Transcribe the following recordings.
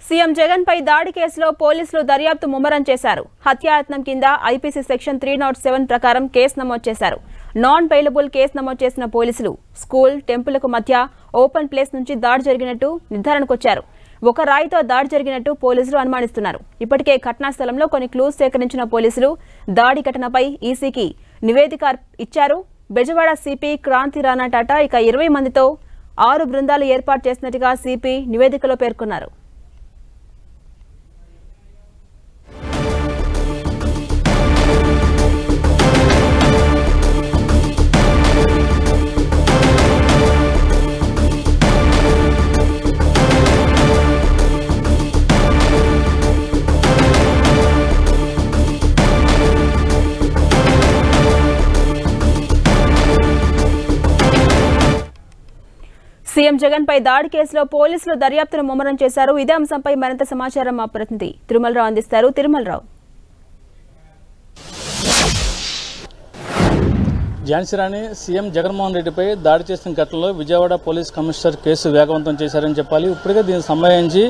CM Jagan పై దాడి కేసులో పోలీసులు దర్యాప్తు ముమ్మరం చేశారు. హత్యాయత్నం కింద ఐపీసీ సెక్షన్ 307 ప్రకారం కేసు నమోదు చేశారు. నాన్ బెయిలబుల్ కేసు నమోదు చేసిన పోలీసులు స్కూల్, టెంపుల్కు మధ్య ఓపెన్ ప్లేస్ నుంచి దాడి జరిగినట్టు నిర్ధారణకొచ్చారు. ఒక రాయితో దాడి జరిగినట్టు పోలీసులు అనుమానిస్తున్నారు. ఇప్పటికే ఘటనా స్థలంలో కొన్ని క్లూస్ సేకరించిన పోలీసులు దాడి ఘటనపై ఈసీకి నివేదిక ఇచ్చారు. బెజవాడ సిపి క్రాంతి రాణా టాటా ఇక 20 మందితో 6 బృందాలు ఏర్పాటు చేసినట్టుగా సిపి నివేదికలో పేర్కొన్నారు. సీఎం జగన్ పై దాడి కేసులో పోలీసులు దర్యాప్తును ముమ్మరం చేశారు. ఇదే అంశంపై మరింత సమాచారం మా ప్రతినిధి తిరుమలరావు అందిస్తారు. తిరుమలరావు, ఝాన్సీ రాణి సీఎం జగన్మోహన్ రెడ్డిపై దాడి చేసిన ఘటనలో విజయవాడ పోలీస్ కమిషనర్ కేసు వేగవంతం చేశారని చెప్పాలి. ఇప్పటికే దీనికి సంబంధించి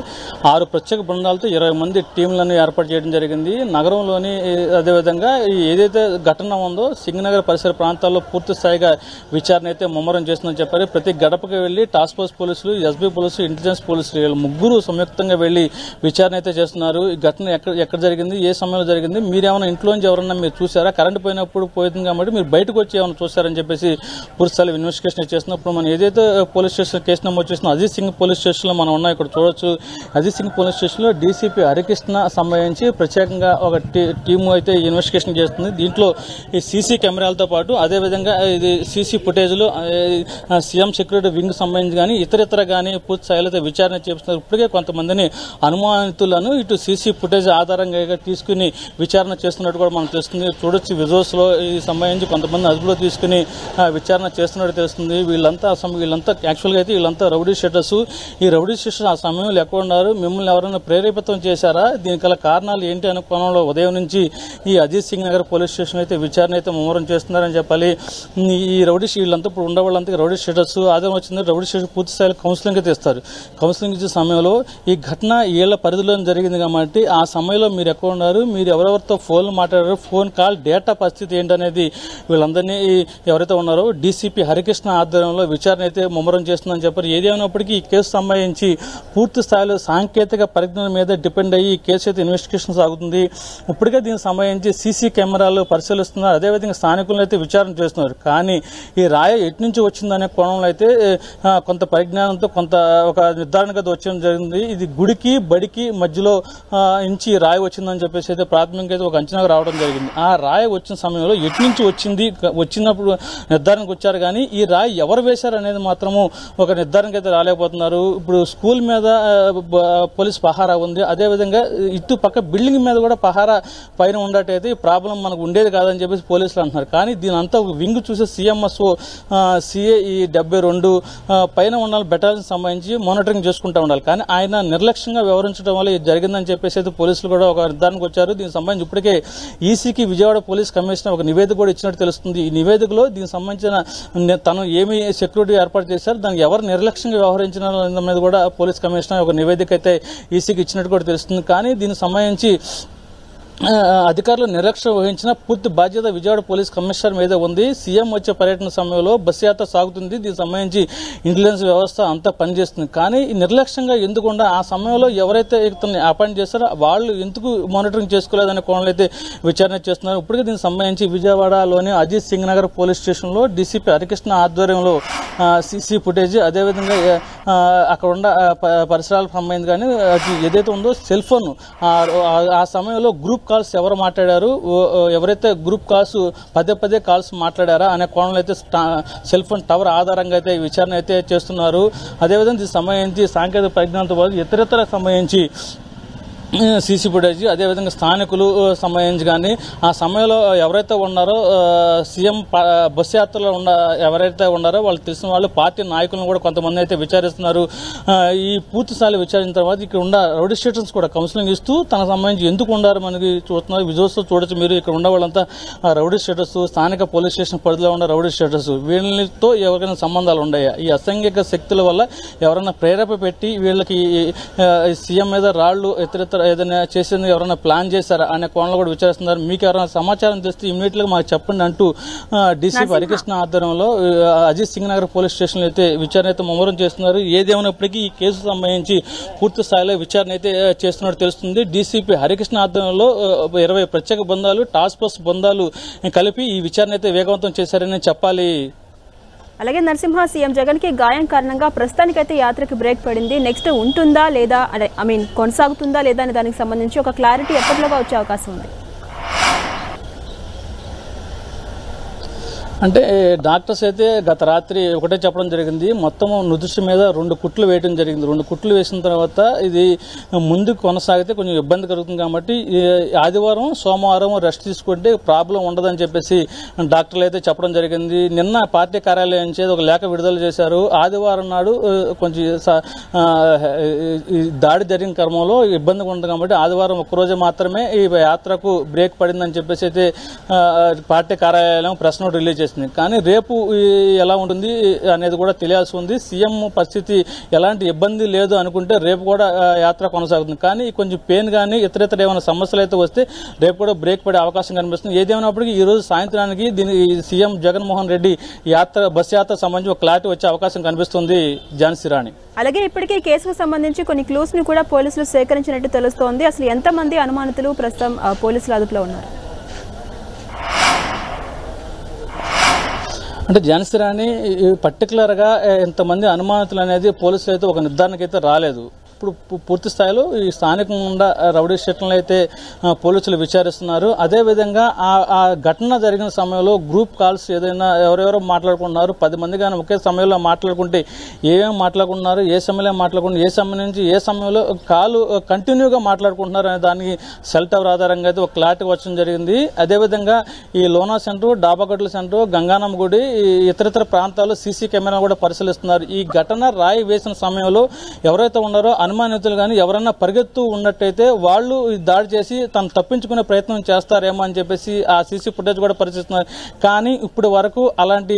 6 ప్రత్యేక బృందాలతో 20 మంది టీంలను ఏర్పాటు చేయడం జరిగింది. నగరంలోని అదేవిధంగా ఏదైతే ఘటన ఉందో సింగనగర్ పరిసర ప్రాంతాల్లో పూర్తి స్థాయిగా విచారణ అయితే ముమ్మరం చేస్తుందని చెప్పారు. ప్రతి గడపకి వెళ్లి టాస్క్ ఫోర్స్ పోలీసులు, ఎస్బీ పోలీసులు, ఇంటెలిజెన్స్ పోలీసులు వీళ్ళు ముగ్గురు సంయుక్తంగా వెళ్లి విచారణ అయితే చేస్తున్నారు. ఈ ఘటన ఎక్కడ జరిగింది, ఏ సమయంలో జరిగింది, మీరేమైనా ఇంట్లోంచి ఎవరన్నా మీరు చూసారా, కరెంటు పోయినప్పుడు పోయింది కాబట్టి మీరు బయటకు వచ్చి చూస్తారని చెప్పేసి పూర్తి స్థాయిలో ఇన్వెస్టిగేషన్ చేస్తున్నప్పుడు మనం ఏదైతే పోలీస్ స్టేషన్ కేసు నమోదు చేసిన అజిత్ సింగ్ పోలీస్ స్టేషన్లో మనం ఉన్నాం. ఇక్కడ చూడొచ్చు అజిత్ సింగ్ పోలీస్ స్టేషన్లో డీసీపీ హరికృష్ణ సంబంధించి ప్రత్యేకంగా ఒక టీము అయితే ఇన్వెస్టిగేషన్ చేస్తుంది. దీంట్లో ఈ సీసీ కెమెరాలతో పాటు అదేవిధంగా ఇది సీసీ ఫుటేజ్లు సీఎం సెక్యూరిటీ వింగ్ సంబంధించి కానీ ఇతర కానీ పూర్తి స్థాయిలో అయితే విచారణ చేస్తున్నారు. ఇప్పటికే కొంతమందిని అనుమానితులను ఇటు సీసీ ఫుటేజ్ ఆధారంగా తీసుకుని విచారణ చేస్తున్నట్టు కూడా మనం తెలుస్తుంది. చూడొచ్చు విజువల్స్ లో ఈ సంబంధించి కొంతమంది అదుపులో తీసుకుని విచారణ చేస్తున్నట్టు తెలుస్తుంది. వీళ్ళంతా యాక్చువల్గా అయితే వీళ్ళంతా రౌడీ షీటర్స్. ఈ రౌడీ షీటర్స్ ఆ సమయంలో ఎక్కడ ఉన్నారు, మిమ్మల్ని ఎవరైనా ప్రేరేపితం చేశారా, దీనికి గల కారణాలు ఏంటి అనే కోణంలో ఉదయం నుంచి ఈ అజిత్ సింగ్ నగర్ పోలీస్ స్టేషన్ అయితే విచారణ అయితే ముమ్మరం చేస్తున్నారని చెప్పాలి. ఈ రౌడీ వీళ్ళంతా ఇప్పుడు ఉండేవాళ్ళంతా రౌడీ షీటర్స్. ఆదాయం వచ్చింది రౌడీ షీటర్ పూర్తి స్థాయిలో కౌన్సిలింగ్ అయితే ఇస్తారు. కౌన్సిలింగ్ ఇచ్చే సమయంలో ఈ ఘటన ఏళ్ల పరిధిలో జరిగింది కాబట్టి ఆ సమయంలో మీరు ఎక్కడ ఉన్నారు, మీరు ఎవరెవరితో ఫోన్లు మాట్లాడారు, ఫోన్ కాల్ డేటా పరిస్థితి ఏంటనేది వీళ్ళందరినీ ఎవరైతే ఉన్నారో డీసీపీ హరికృష్ణ ఆధ్వర్యంలో విచారణ అయితే ముమ్మరం చేస్తుందని చెప్పారు. ఏదేమైనప్పటికీ ఈ కేసు సంబంధించి పూర్తి స్థాయిలో సాంకేతిక పరిజ్ఞానం మీద డిపెండ్ అయ్యి ఈ కేసు అయితే ఇన్వెస్టిగేషన్ సాగుతుంది. ఇప్పటికే దీనికి సంబంధించి సీసీ కెమెరాలు పరిశీలిస్తున్నారు. అదేవిధంగా స్థానికులను అయితే విచారణ చేస్తున్నారు. కానీ ఈ రాయి ఎటు నుంచి వచ్చిందనే కోణంలో అయితే కొంత పరిజ్ఞానంతో కొంత ఒక నిర్ధారణగా వచ్చడం జరిగింది. ఇది గుడికి బడికి మధ్యలో నుంచి రాయి వచ్చిందని చెప్పేసి అయితే ప్రాథమికంగా అయితే ఒక అంచనాగా రావడం జరిగింది. ఆ రాయి వచ్చిన సమయంలో ఎటు నుంచి వచ్చినప్పుడు నిర్ధారణకు వచ్చారు. కానీ ఈ రాయి ఎవరు వేశారు అనేది మాత్రము ఒక నిర్ధారణకు అయితే రాలేకపోతున్నారు. ఇప్పుడు స్కూల్ మీద పోలీస్ పహారా ఉంది. అదేవిధంగా ఇటు పక్క బిల్డింగ్ మీద కూడా పహారా పైన ఉండటైతే ఈ ప్రాబ్లం మనకు ఉండేది కాదని చెప్పేసి పోలీసులు అంటున్నారు. కానీ దీని అంతా ఒక వింగ్ చూసే సిఎంఎస్ఓ సిఏ ఈ 72 పైన ఉండాలి బెటాలియన్ సంబంధించి మానిటరింగ్ చేసుకుంటూ ఉండాలి. కానీ ఆయన నిర్లక్ష్యంగా వ్యవహరించడం వల్ల ఇది జరిగిందని చెప్పేసి అయితే పోలీసులు కూడా ఒక నిర్ధారణకు వచ్చారు. దీనికి సంబంధించి ఇప్పటికే ఈసీకి విజయవాడ పోలీస్ కమిషనర్ ఒక నివేదిక కూడా ఇచ్చినట్టు తెలుస్తుంది. ఈ నివేదికలో దీనికి సంబంధించిన తను ఏమి సెక్యూరిటీ ఏర్పాటు చేశారు, దానికి ఎవరు నిర్లక్ష్యంగా వ్యవహరించిన మీద కూడా పోలీస్ కమిషనర్ ఒక నివేదిక అయితే ఈసీకి ఇచ్చినట్టు కూడా తెలుస్తుంది. కానీ దీనికి సంబంధించి అధికారులు నిర్లక్ష్యం వహించిన పూర్తి బాధ్యత విజయవాడ పోలీస్ కమిషనర్ మీద ఉంది. సీఎం వచ్చే పర్యటన సమయంలో బస్సు యాత్ర సాగుతుంది. దీనికి సంబంధించి ఇంటెలిజెన్స్ వ్యవస్థ అంతా పనిచేస్తుంది. కానీ నిర్లక్ష్యంగా ఎందుకుండా ఆ సమయంలో ఎవరైతే ఇతన్ని అపాయింట్ చేస్తారో వాళ్ళు ఎందుకు మానిటరింగ్ చేసుకోలేదనే కోణంలో అయితే విచారణ చేస్తున్నారు. ఇప్పటికే దీనికి సంబంధించి విజయవాడలోని అజిత్ సింగ్ నగర్ పోలీస్ స్టేషన్లో డీసీపీ హరికృష్ణ ఆధ్వర్యంలో సీసీ ఫుటేజ్ అదేవిధంగా అక్కడ ఉన్న పరిసరాలకు సంబంధించి కానీ ఏదైతే ఉందో సెల్ ఫోన్ ఆ సమయంలో గ్రూప్ కాల్స్ ఎవరు మాట్లాడారు, ఎవరైతే గ్రూప్ కాల్స్ పదే కాల్స్ మాట్లాడారా అనే కోణంలో అయితే సెల్ ఫోన్ టవర్ ఆధారంగా అయితే విచారణ అయితే చేస్తున్నారు. అదేవిధంగా దీనికి సంబంధించి సాంకేతిక పరిజ్ఞానంతో పాటు ఇతరత్ర సంబంధించి సీసీ ఫుటేజ్, అదేవిధంగా స్థానికులు సంబంధించి కానీ ఆ సమయంలో ఎవరైతే ఉన్నారో సీఎం బస్సు యాత్రలో ఎవరైతే ఉన్నారో వాళ్ళు తెలిసిన వాళ్ళు పార్టీ నాయకులను కూడా కొంతమంది అయితే విచారిస్తున్నారు. ఈ పూర్తిస్థాయి విచారించిన తర్వాత ఇక్కడ ఉన్న రౌడీ స్టేషన్స్ కూడా కౌన్సిలింగ్ ఇస్తూ తనకు సంబంధించి ఎందుకు ఉండారు మనకి చూస్తున్నారు. విజువల్స్ చూడొచ్చు మీరు. ఇక్కడ ఉన్న వాళ్ళంతా రౌడీ స్టేటస్, స్థానిక పోలీస్ స్టేషన్ పరిధిలో ఉన్న రౌడీ స్టేటస్, వీళ్ళతో ఎవరికైనా సంబంధాలు ఉన్నాయా, ఈ అసంఘిక శక్తుల వల్ల ఎవరైనా ప్రేరేప పెట్టి వీళ్ళకి సీఎం మీద రాళ్లు ఇతర ఏదైనా చేసేందుకు ఎవరైనా ప్లాన్ చేశారా అనే కోణంలో కూడా విచారిస్తున్నారు. మీకు ఎవరైనా సమాచారం తెస్తే ఇమీడియట్ గా మాకు చెప్పండి అంటూ డీసీపీ హరికృష్ణ ఆధ్వర్యంలో అజిత్ సింగ్ నగర్ పోలీస్ స్టేషన్ అయితే విచారణ అయితే ముమ్మరం చేస్తున్నారు. ఏదేమైనప్పటికీ ఈ కేసు సంబంధించి పూర్తి స్థాయిలో విచారణ అయితే చేస్తున్నట్టు తెలుస్తుంది. డీసీపీ హరికృష్ణ ఆధ్వర్యంలో 20 ప్రత్యేక బృందాలు, టాస్క్ ఫోర్స్ బృందాలు కలిపి ఈ విచారణ అయితే వేగవంతం చేశారని చెప్పాలి. అలాగే నరసింహ, సీఎం జగన్ కి గాయం కారణంగా ప్రస్తుతానికైతే యాత్రకి బ్రేక్ పడింది. నెక్స్ట్ ఉంటుందా లేదా, కొనసాగుతుందా లేదా అనే దానికి సంబంధించి ఒక క్లారిటీ ఎప్పటిలోగా వచ్చే అవకాశం ఉంది? అంటే డాక్టర్స్ అయితే గత రాత్రి ఒకటే చెప్పడం జరిగింది. మొత్తం నుదుటి మీద 2 కుట్లు వేయడం జరిగింది. 2 కుట్లు వేసిన తర్వాత ఇది ముందుకు కొనసాగితే కొంచెం ఇబ్బంది కలుగుతుంది కాబట్టి ఆదివారం, సోమవారం రెస్ట్ తీసుకుంటే ప్రాబ్లం ఉండదని చెప్పేసి డాక్టర్లు అయితే చెప్పడం జరిగింది. నిన్న పార్టీ కార్యాలయం నుంచి ఒక లేఖ విడుదల చేశారు. ఆదివారం నాడు కొంచెం దాడి జరిగిన క్రమంలో ఇబ్బందిగా ఉంటుంది కాబట్టి ఆదివారం ఒక్కరోజే మాత్రమే ఈ యాత్రకు బ్రేక్ పడిందని చెప్పేసి అయితే పార్టీ కార్యాలయం ప్రెస్ నోట్ రిలీజ్ చేసింది. కానీ రేపు ఎలా ఉంటుంది అనేది కూడా తెలియాల్సి ఉంది. సీఎం పరిస్థితి ఎలాంటి ఇబ్బంది లేదు అనుకుంటే రేపు కూడా యాత్ర కొనసాగుతుంది. కానీ కొంచెం పెయిన్ కానీ ఇతర ఏమైనా సమస్యలు అయితే వస్తే రేపు కూడా బ్రేక్ పడే అవకాశం కనిపిస్తుంది. ఏదేమైనప్పటికీ ఈ రోజు సాయంత్రానికి సీఎం జగన్మోహన్ రెడ్డి బస్ యాత్ర సంబంధించి ఒక క్లారిటీ వచ్చే అవకాశం కనిపిస్తుంది. ఝాన్సీ రాణి, అలాగే ఇప్పటికే కేసుకు సంబంధించి కొన్ని క్లూస్ ని కూడా పోలీసులు సేకరించినట్టు తెలుస్తోంది. అసలు ఎంతమంది అనుమానితులు ప్రస్తుతం పోలీసుల అదుపులో ఉన్నారు? అంటే ఝాన్సీ రాణి, పర్టికులర్గా ఎంతమంది అనుమానితులు అనేది పోలీసులు అయితే ఒక నిర్ధారణకు అయితే రాలేదు. ఇప్పుడు పూర్తి స్థాయిలో ఈ స్థానికంగా రౌడీ స్టేషన్లు అయితే పోలీసులు విచారిస్తున్నారు. అదేవిధంగా ఆ ఘటన జరిగిన సమయంలో గ్రూప్ కాల్స్ ఏదైనా ఎవరెవరో మాట్లాడుకుంటున్నారు, 10 మంది కానీ ఒకే సమయంలో మాట్లాడుకుంటే ఏమేమి మాట్లాడుకుంటున్నారు, ఏ సమయంలో మాట్లాడుకుంటున్నారు, ఏ సమయం నుంచి ఏ సమయంలో కాలు కంటిన్యూగా మాట్లాడుకుంటున్నారు అనే దానికి సెల్ టవర్ ఆధారంగా అయితే ఒక క్లారిటీ వచ్చడం జరిగింది. అదేవిధంగా ఈ లోనా సెంటర్, డాబాగడ్ల సెంటర్, గంగానమ్మ గుడి, ఇతర ప్రాంతాల్లో సీసీ కెమెరా కూడా పరిశీలిస్తున్నారు. ఈ ఘటన రాయి వేసిన సమయంలో ఎవరైతే ఉన్నారో అనుమానితులు కానీ ఎవరైనా పరిగెత్తు ఉన్నట్టయితే వాళ్ళు దాడి చేసి తను తప్పించుకునే ప్రయత్నం చేస్తారేమో అని చెప్పేసి ఆ సీసీ ఫుటేజ్ కూడా పరిశీలిస్తున్నారు. కానీ ఇప్పుడు వరకు అలాంటి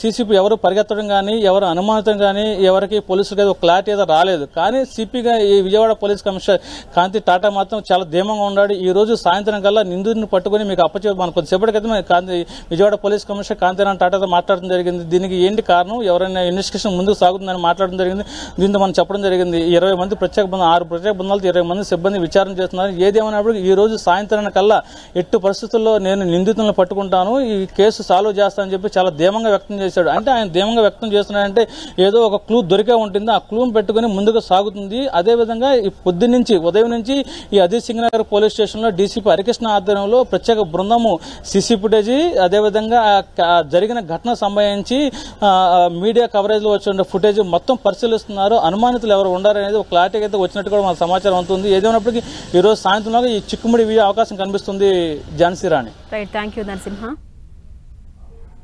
సీసీ ఎవరు పరిగెత్తడం కానీ ఎవరు అనుమానితం కానీ ఎవరికి పోలీసులకి ఒక క్లారిటీ అయితే రాలేదు. కానీ సిపిగా ఈ విజయవాడ పోలీస్ కమిషనర్ కాంతి టాటా మాత్రం చాలా ధీమంగా ఉన్నాడు. ఈ రోజు సాయంత్రం కల్లా నిందితుడిని పట్టుకుని మీకు మన కొద్దిసేపటి క్రితం విజయవాడ పోలీస్ కమిషనర్ కాంతిరామ్ టాటాతో మాట్లాడడం జరిగింది. దీనికి ఏంటి కారణం, ఎవరైనా ఇన్వెస్టిగేషన్ ముందుకు సాగుతుందని మాట్లాడడం జరిగింది. దీంతో మనం చెప్పడం జరిగింది 20 మంది ప్రత్యేక బృందం, 6 ప్రత్యేక బృందాలతో 20 మంది సిబ్బంది విచారణ చేస్తున్నారు. ఏదేమైనప్పుడు ఈ రోజు సాయంత్రం కల్లా ఎట్టి పరిస్థితుల్లో నేను నిందితులను పట్టుకుంటాను, ఈ కేసు సాల్వ్ చేస్తానని చెప్పి చాలా ధీమంగా వ్యక్తం చేశాడు. అంటే ఆయన ధీమంగా వ్యక్తం చేస్తున్నాడంటే ఏదో ఒక క్లూ దొరికే ఉంటుంది, ఆ క్లూను పెట్టుకుని ముందుకు సాగుతుంది. అదేవిధంగా ఈ ఉదయం నుంచి ఈ అజిత్ సింగ్ నగర్ పోలీస్ స్టేషన్లో డీసీపీ హరికృష్ణ ఆధ్వర్యంలో ప్రత్యేక బృందము సీసీ ఫుటేజ్, అదేవిధంగా జరిగిన ఘటన సంబంధించి మీడియా కవరేజ్లో వచ్చిన ఫుటేజ్ మొత్తం పరిశీలిస్తున్నారు. అనుమానితులు ఎవరు ఉండారనేది ఒక క్లారిటీ అయితే వచ్చినట్టు కూడా మనకు సమాచారం అవుతుంది. ఏదేమైనప్పటికీ ఈ రోజు సాయంత్రంలో ఈ చిక్కుముడి అవకాశం కనిపిస్తుంది. Jhansi Rani. Right, thank you Narasimha.